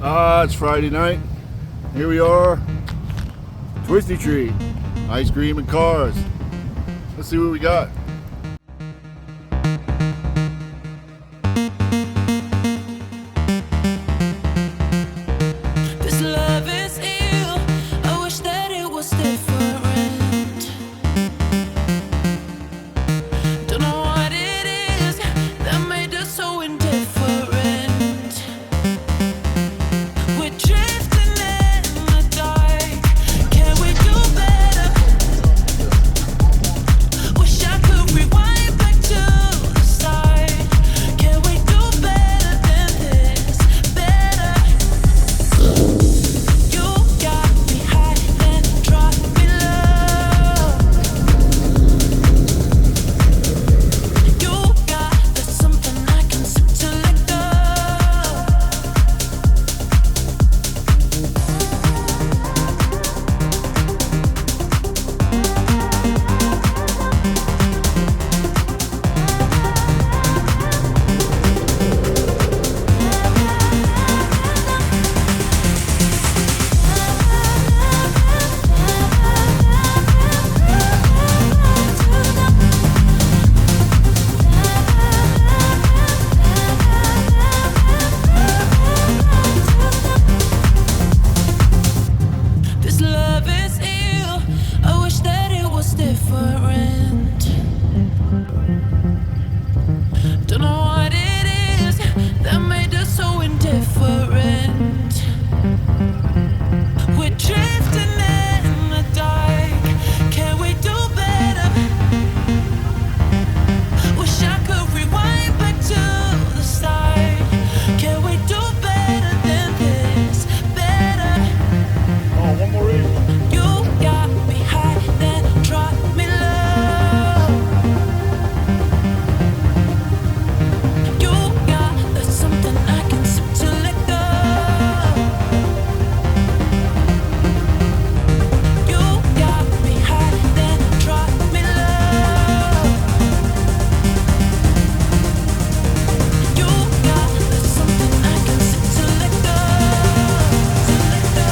It's Friday night. Here we are. Twisty Treat. Ice cream and cars. Let's see what we got. This love is ill. I wish that it was different. Don't know what it is that made us so indifferent. We're drifting in the dark. Can we do better? Wish I could rewind back to the start. Can we do better than this? Better. You got me high and drop me low. You got that something I can sip to let go. This love is ill. I wish that it was different. Don't know what it is that made us so indifferent. We're drifting in the dark. Can we do better? Wish I could rewind back to the start. Can we do better than this? Better. Oh, one more in. You got me high, then drop me low. You got that something I can sip to let go. You got me high, then drop me low. You got that something I can sip to let go. To let go.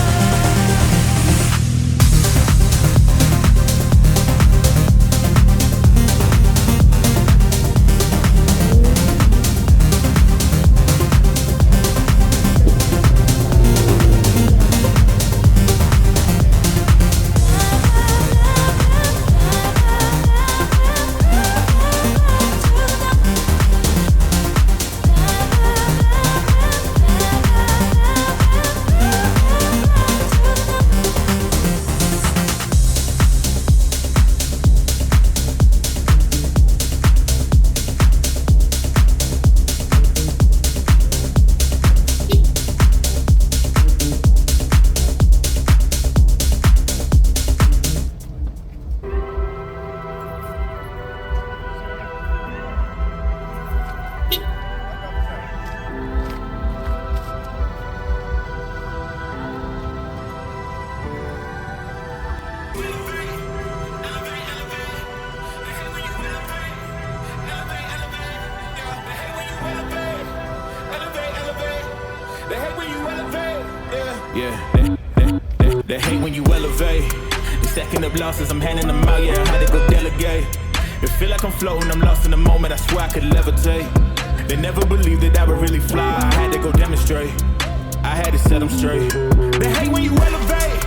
They hate when you elevate. The second of losses, I'm handing them out, yeah, I had to go delegate. It feel like I'm floating, I'm lost in the moment, I swear I could levitate. They never believed that I would really fly, I had to go demonstrate. I had to set them straight. They hate when you elevate,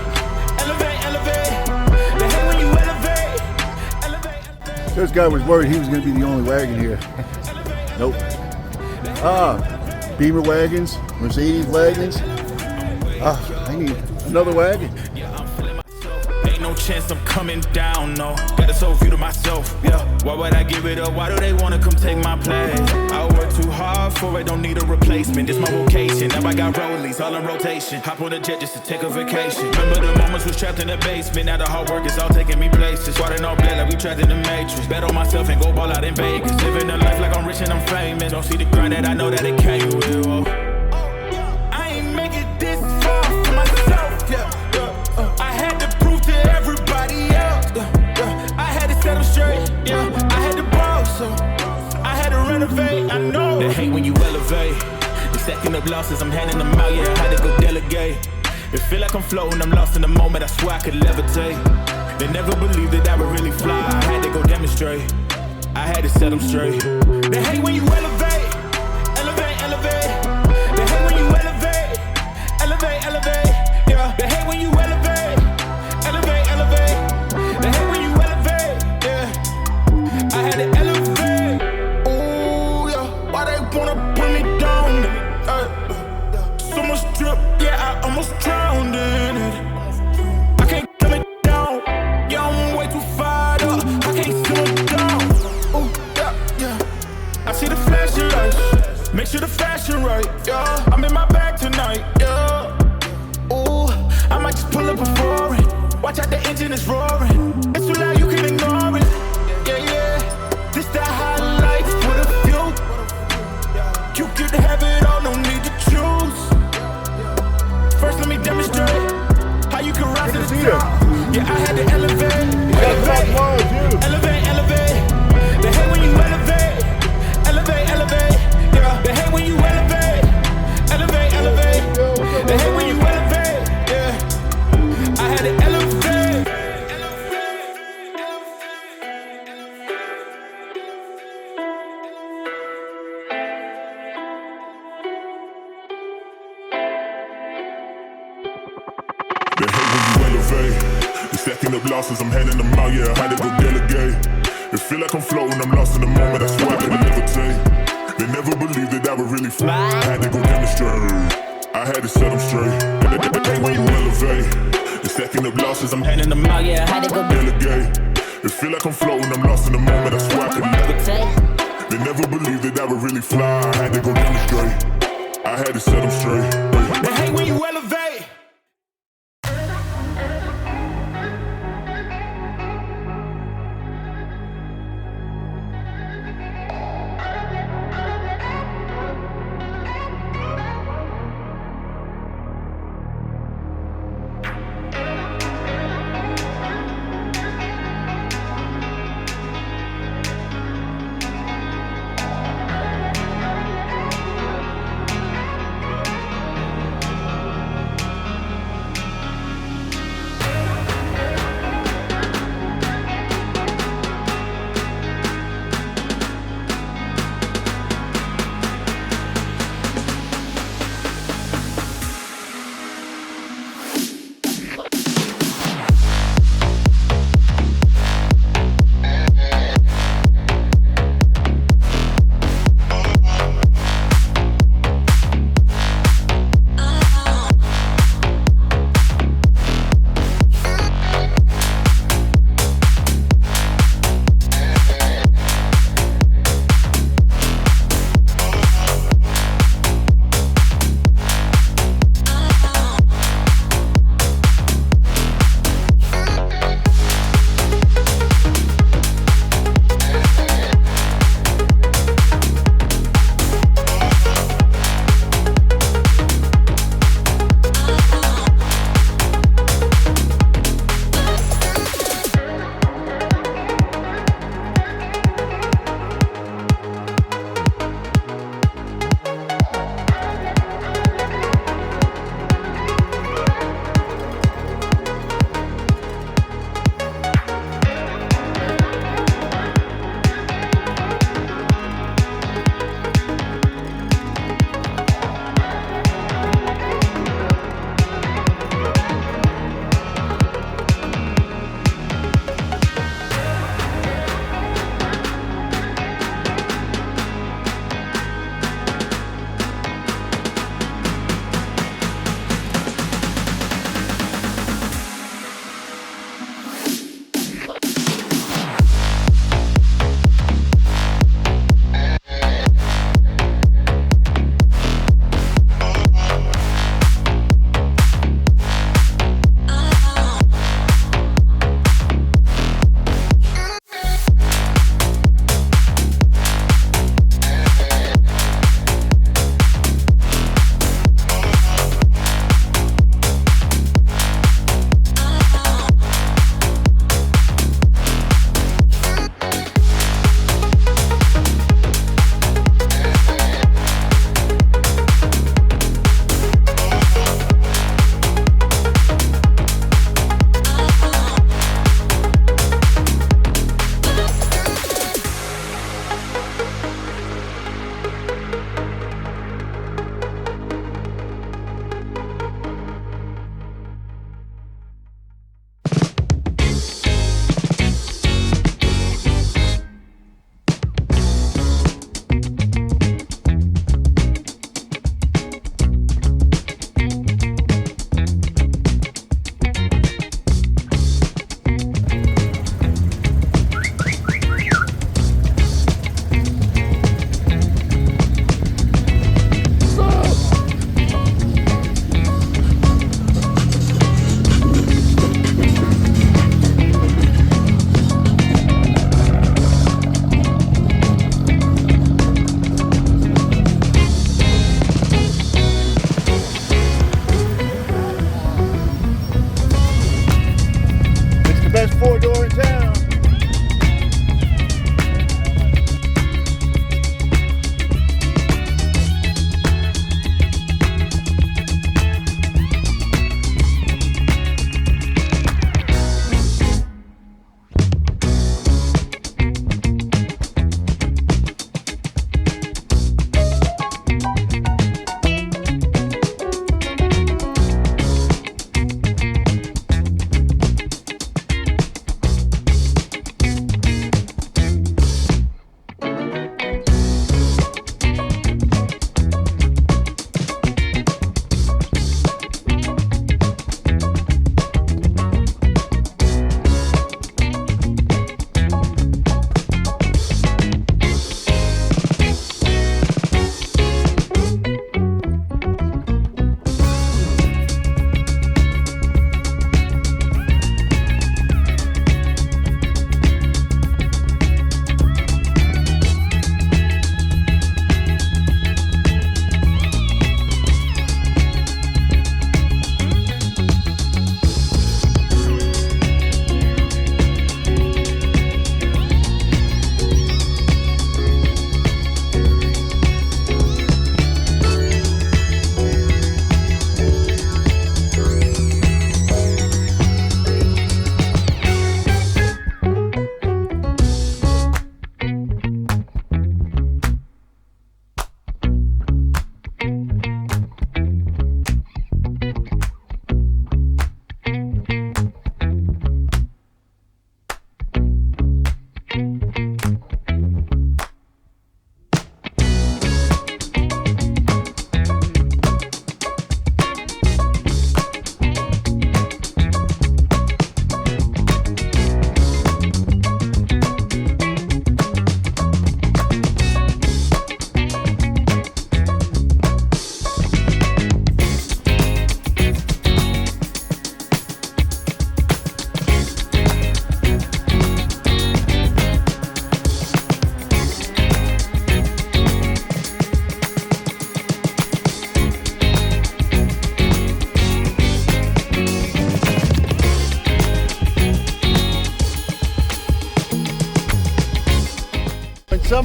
elevate, elevate. They hate when you elevate, elevate, elevate. This guy was worried he was going to be the only wagon here. Nope. Beamer wagons, Mercedes wagons. I need another wagon. Ain't no chance I'm coming down, no. Got a soul view to myself, yeah. Why would I give it up? Why do they wanna come take my place? I work too hard for it, don't need a replacement. This my vocation, now I got rollies all in rotation. Hop on a jet just to take a vacation. Remember the moments was trapped in the basement. Now the hard work is all taking me places. Swatting all black like we trapped in the matrix. Bet on myself and go ball out in Vegas. Living a life like I'm rich and I'm famous. Don't see the grind that I know that it came with. Oh. I ain't make it this far for myself, yeah. I had to prove to everybody else, I had to set them straight, yeah. I had to ball, so I had to renovate. I know they hate when you elevate. The second of losses, I'm handing them out, yeah. I had to go It feel like I'm floating, I'm lost in the moment, I swear I could levitate. They never believed that I would really fly, I had to go demonstrate. I had to set them straight. They hate when you elevate, elevate, elevate. They hate when you elevate, elevate, elevate. Yeah, they hate when you elevate, elevate, elevate. They hate when you elevate, yeah. I had to elevate. Ooh, yeah. Why they wanna put me down? So much drip, yeah, I almost drowned in it. I can't come it down, yeah, I'm way too fired up. I can't slow it down. Ooh, yeah, yeah. I see the flashing lights, make sure the fashion right, yeah. I'm in my bag tonight, yeah. Ooh, I might just pull up a foreign. Watch out, the engine is roaring. It's too loud, you can ignore it. Yeah, yeah. This the highlights for the view. You get to have it all, no need to choose. First, let me demonstrate how you can rise to the top. Yeah, I had to elevate, elevate, elevate, elevate. They hate when you elevate, elevate, elevate. Yeah, they hate when you elevate, elevate, elevate. They hate when you elevate. Yeah, I had to elevate. They hate when you elevate. You're stacking up losses, I'm handing them out, yeah, I had to go delegate. It feel like I'm floating, I'm lost in the moment, I swear I could levitate. They never believed that I would really fly, I had to go demonstrate. I had to set them straight. They hate when you elevate. You're stacking up losses, I'm handing them out, yeah, I had to go delegate. It feel like I'm floating, I'm lost in the moment, I swear I could levitate. They never believed that I would really fly, I had to go demonstrate. I had to set them straight. They hate when you elevate.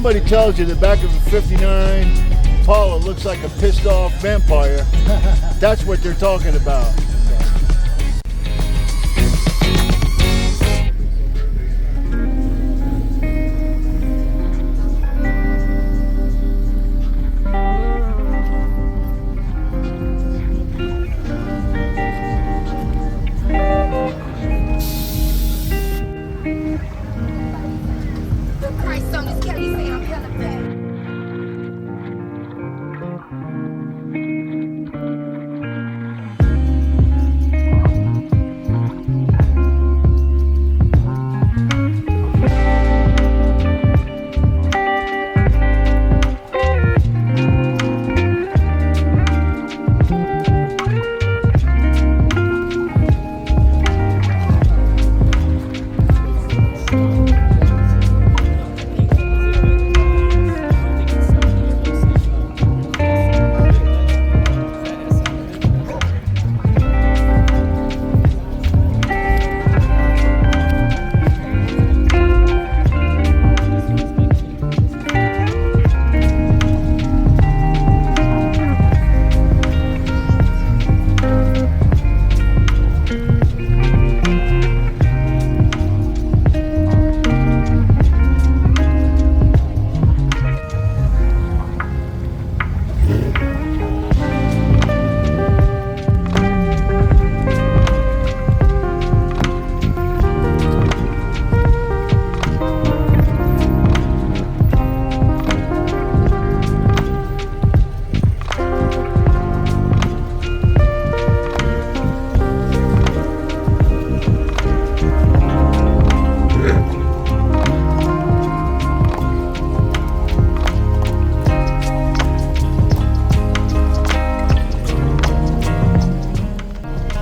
somebody tells you the back of a 59 Paula looks like a pissed off vampire, that's what they're talking about. Christ on this Kelly say I'm hella bad.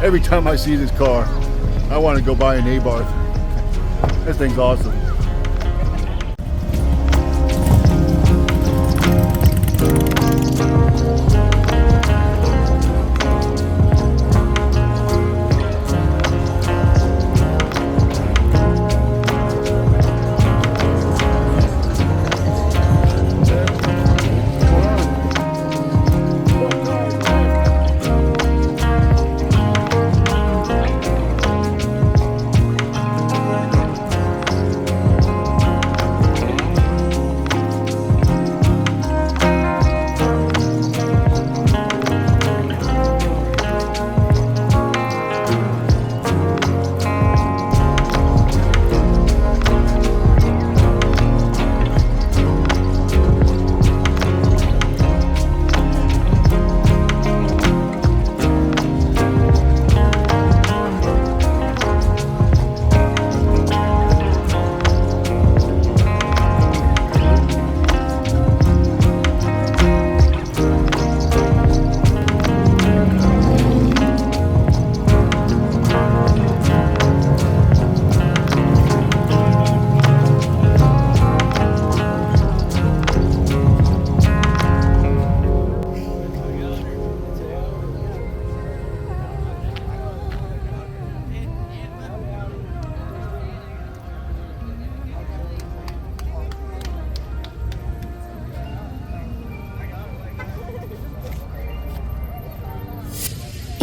Every time I see this car, I want to go buy an Abarth. This thing's awesome.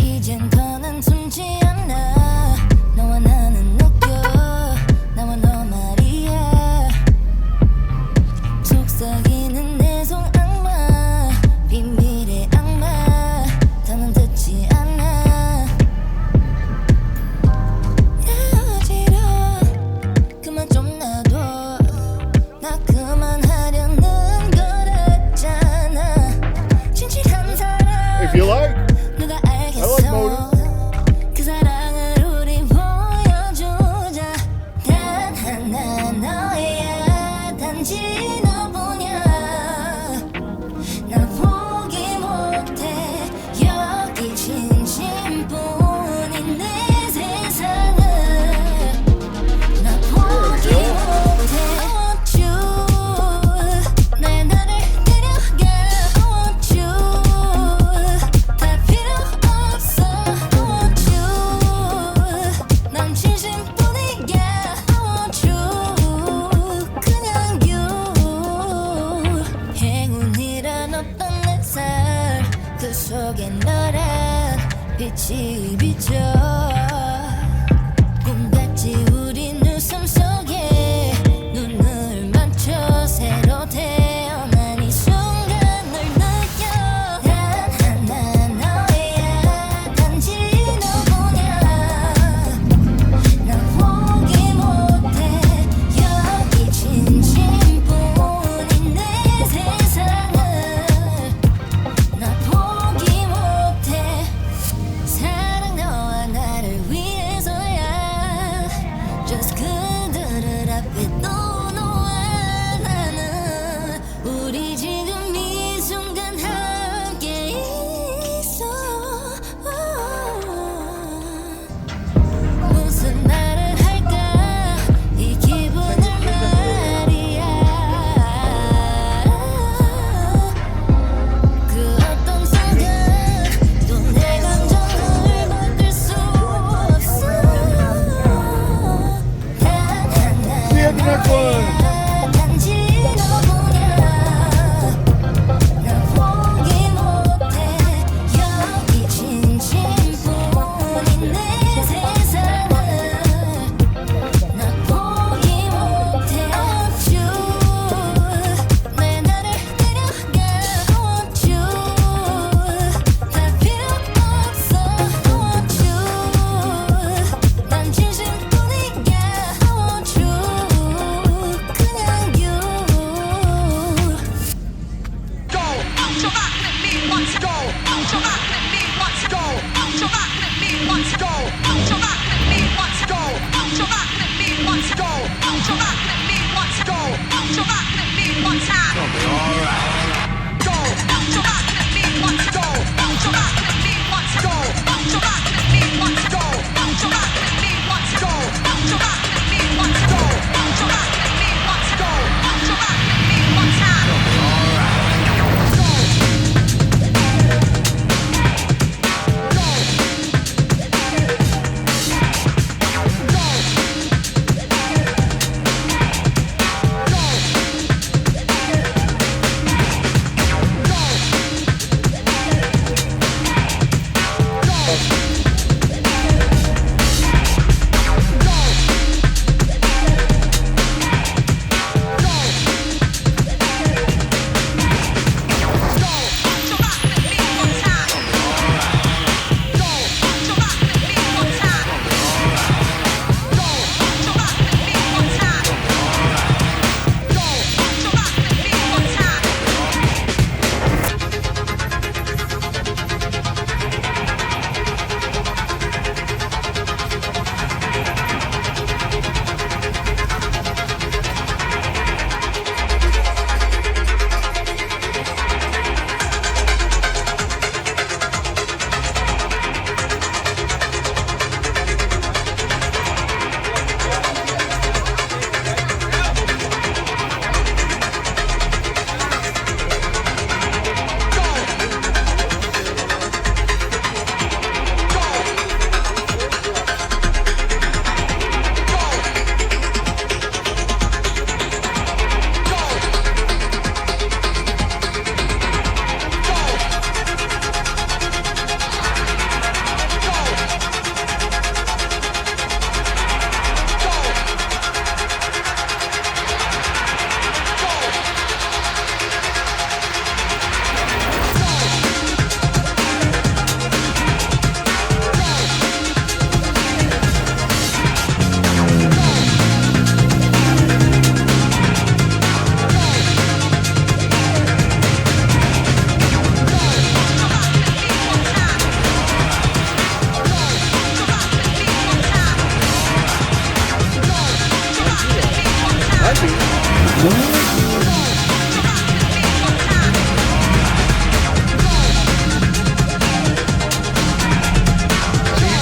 이젠 더는 숨지 않아. 너와 나는 느껴. 나와 너 말이야. 속삭이는 내 손 악마. 비밀의 악마. 더는 듣지 않아. 헤어지려 그만 좀 놔둬. 나 그만하려는 거랬잖아. 진실한 사람 If you like, 누가 I like 알겠어. motors. 다시 비춰 꿈같이 우린 웃음 속에 눈을 맞춰 새로 태어난 이 순간을 느껴 단 하나 너야 단지 너뿐이야 나 포기 못해 여기 진심뿐인 내 세상을 나 포기 못해 사랑 너와 나를 위해서야 Just 그들을 앞에 놓아 나는 우리 지금 이 순간 함께 있어 무슨 말을 할까 이 기분을 말이야 그 어떤 순간 또 내 감정을 바꿀 수 없어 단 하나 너야 단지 너뿐이야 나 포기 못해 여기 진심뿐인 내 세상을 나 포기 못해 Want you 내 나를 데려가 Want you 다 필요 없어 Want you 난 진심뿐이야 Want you 그냥 you Go, out your back, let me once go. Out your back, let me once go. Out your back, let me once go. Out your back, let me once go. Out your back, let me once go. Out your back, let me once go. Out your back, let me one time. Go, out your back, let me once go. Out your back, let me once go. Out your back, let me once go. Out your back, let me once go. Out your back, let me once go. Out your back, let me once go. Out your back, let me one time.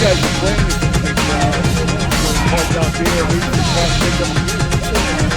guys are playing this big crowd. Parked out there, we just want to pick up the music.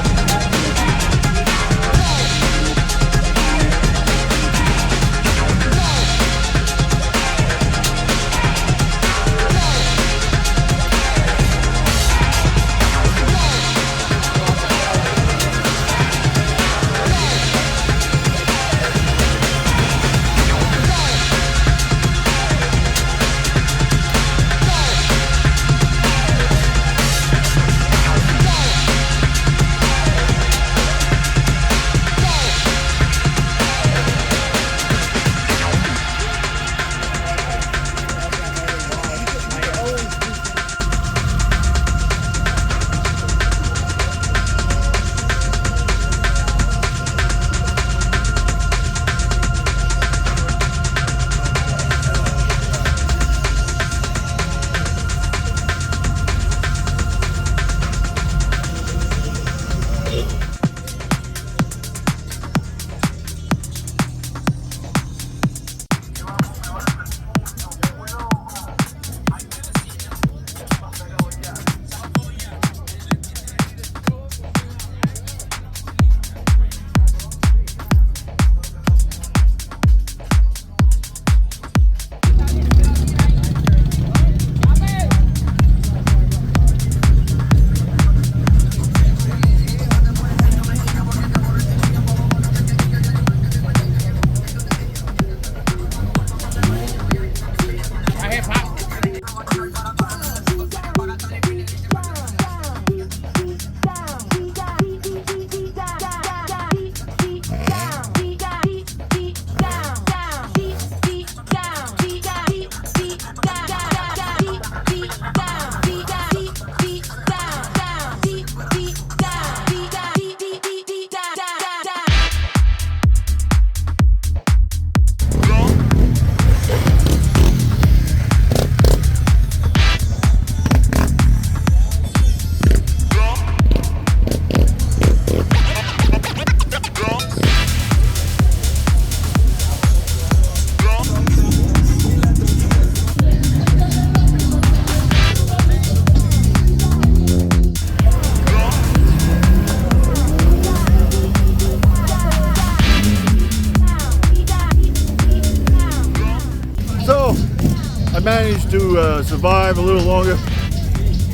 to survive a little longer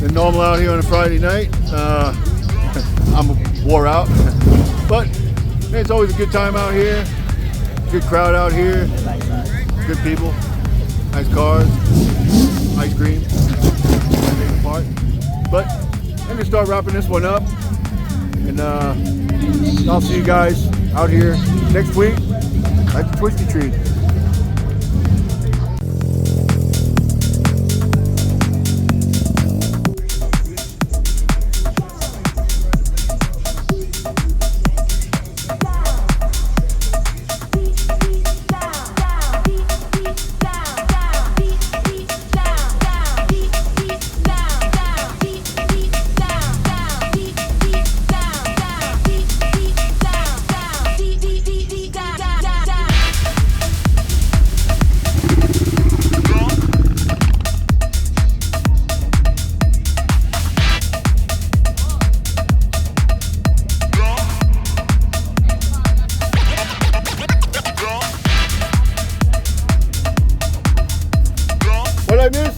than normal out here on a Friday night. I'm wore out, but man, it's always a good time out here. Good crowd out here. Good people. Nice cars. Ice cream. Big part. But I'm gonna start wrapping this one up, and I'll see you guys out here next week at the Twisty Treat. What I miss?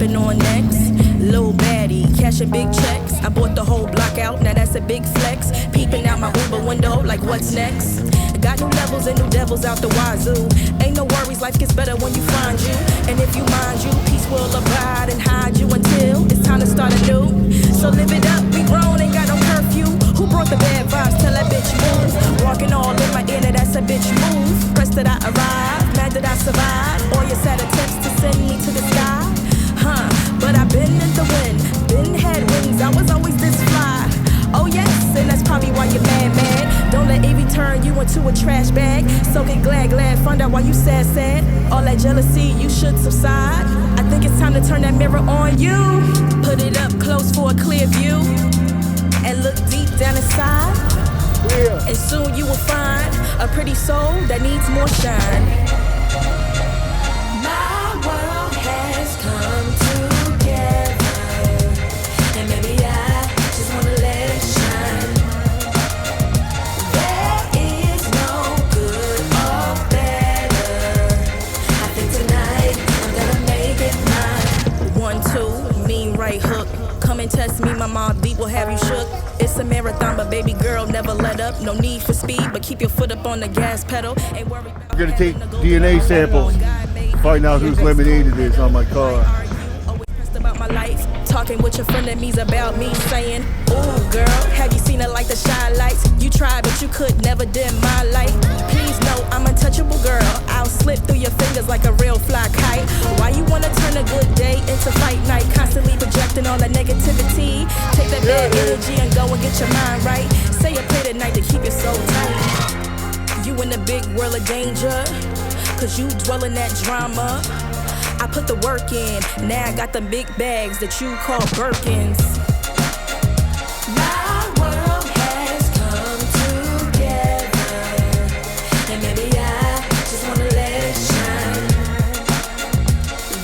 On next, little baddie, cashing big checks. I bought the whole block out, now that's a big flex. Peeping out my Uber window, like what's next? Got new levels and new devils out the wazoo. Ain't no worries, life gets better when you find you. And if you mind you, peace will abide and hide you until it's time to start anew. So live it up, we grown, ain't got no curfew. Who brought the bad vibes? Tell that bitch move. Walking all in my ear, now that's a bitch move. Pressed that I arrived, mad that I survived. All your sad attempts to send me to the sky. But I've been in the wind, been had wings, I was always this fly. Oh yes, and that's probably why you're mad. Don't let envy turn you into a trash bag. So get glad, find out why you sad. All that jealousy, you should subside. I think it's time to turn that mirror on you. Put it up close for a clear view. And look deep down inside. Yeah. And soon you will find a pretty soul that needs more shine. My world has come together, and maybe I just wanna let it shine. There is no good or better. I think tonight I'm gonna make it mine. 1, 2, mean right hook. Come and test me, my mob beat will have you shook. It's a marathon, but baby girl, never let up. No need for speed, but keep your foot up on the gas pedal. Ain't worried about We're gonna take DNA samples, find out whose lemonade it is on my car. Always pressed about my my life. Talking with your frenemies about me, saying, ooh, girl, have you seen it like the shine lights? You tried, but you could never dim my light. Please know I'm untouchable, girl. I'll slip through your fingers like a real fly kite. Why you wanna turn a good day into fight night? Constantly projecting all the negativity. Take that bad energy and go and get your mind right. Say a prayer tonight to keep it so tight. You in the big world of danger, cause you dwell in that drama. I put the work in, now I got the big bags that you call Birkins. My world has come together, and maybe I just wanna let it shine.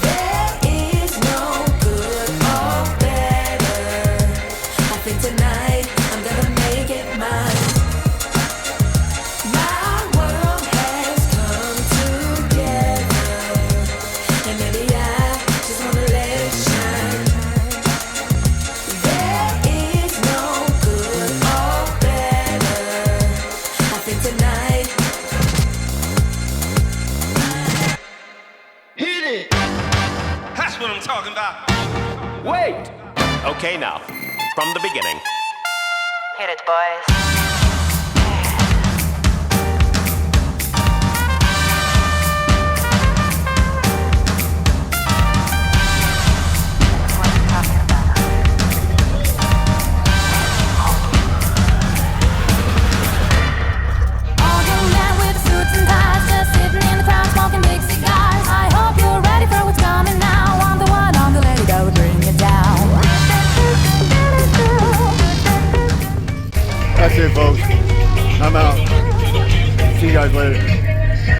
There is no good or better. I think tonight I'm gonna make it mine. What I'm talking about. Wait! Okay, now, from the beginning. Hit it, boys. That's it, folks. I'm out. See you guys later.